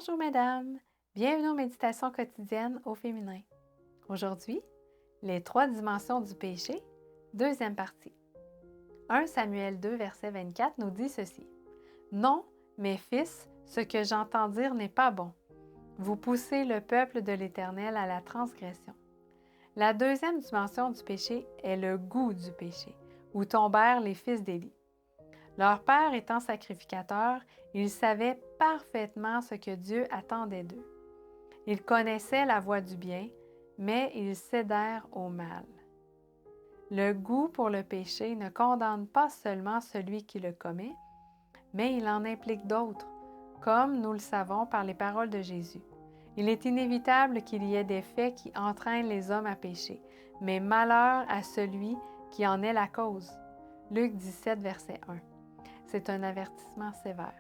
Bonjour mesdames, bienvenue aux méditations quotidiennes au féminin. Aujourd'hui, les 3 dimensions du péché, deuxième partie. 1 Samuel 2, verset 24 nous dit ceci. « Non, mes fils, ce que j'entends dire n'est pas bon. Vous poussez le peuple de l'Éternel à la transgression. » La deuxième dimension du péché est le goût du péché, où tombèrent les fils d'Élie. Leur père étant sacrificateur, ils savaient parfaitement ce que Dieu attendait d'eux. Ils connaissaient la voie du bien, mais ils cédèrent au mal. Le goût pour le péché ne condamne pas seulement celui qui le commet, mais il en implique d'autres, comme nous le savons par les paroles de Jésus. Il est inévitable qu'il y ait des faits qui entraînent les hommes à pécher, mais malheur à celui qui en est la cause. Luc 17, verset 1. C'est un avertissement sévère.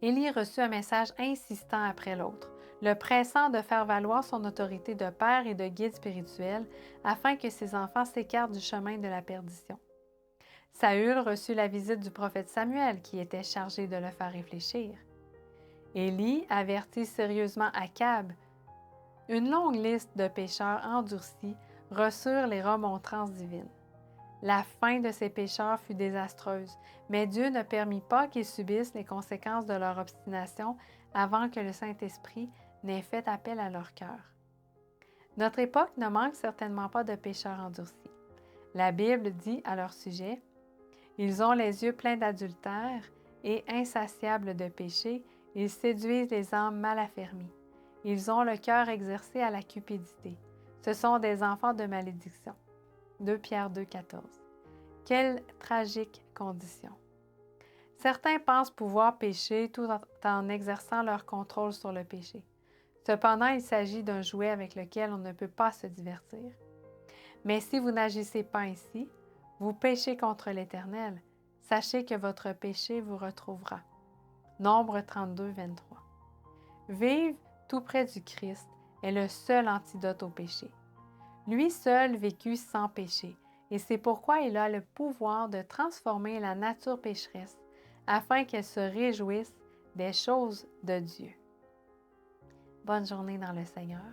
Élie reçut un message insistant après l'autre, le pressant de faire valoir son autorité de père et de guide spirituel afin que ses enfants s'écartent du chemin de la perdition. Saül reçut la visite du prophète Samuel qui était chargé de le faire réfléchir. Élie avertit sérieusement Akab. Une longue liste de pécheurs endurcis reçurent les remontrances divines. La fin de ces pécheurs fut désastreuse, mais Dieu ne permit pas qu'ils subissent les conséquences de leur obstination avant que le Saint-Esprit n'ait fait appel à leur cœur. Notre époque ne manque certainement pas de pécheurs endurcis. La Bible dit à leur sujet, « Ils ont les yeux pleins d'adultère et insatiables de péché, ils séduisent les âmes mal affermies. Ils ont le cœur exercé à la cupidité. Ce sont des enfants de malédiction. » 2 Pierre 2, 14. Quelle tragique condition! Certains pensent pouvoir pécher tout en exerçant leur contrôle sur le péché. Cependant, il s'agit d'un jouet avec lequel on ne peut pas se divertir. Mais si vous n'agissez pas ainsi, vous péchez contre l'Éternel. Sachez que votre péché vous retrouvera. Nombre 32, 23. Vivre tout près du Christ est le seul antidote au péché. Lui seul vécut sans péché, et c'est pourquoi il a le pouvoir de transformer la nature pécheresse afin qu'elle se réjouisse des choses de Dieu. Bonne journée dans le Seigneur.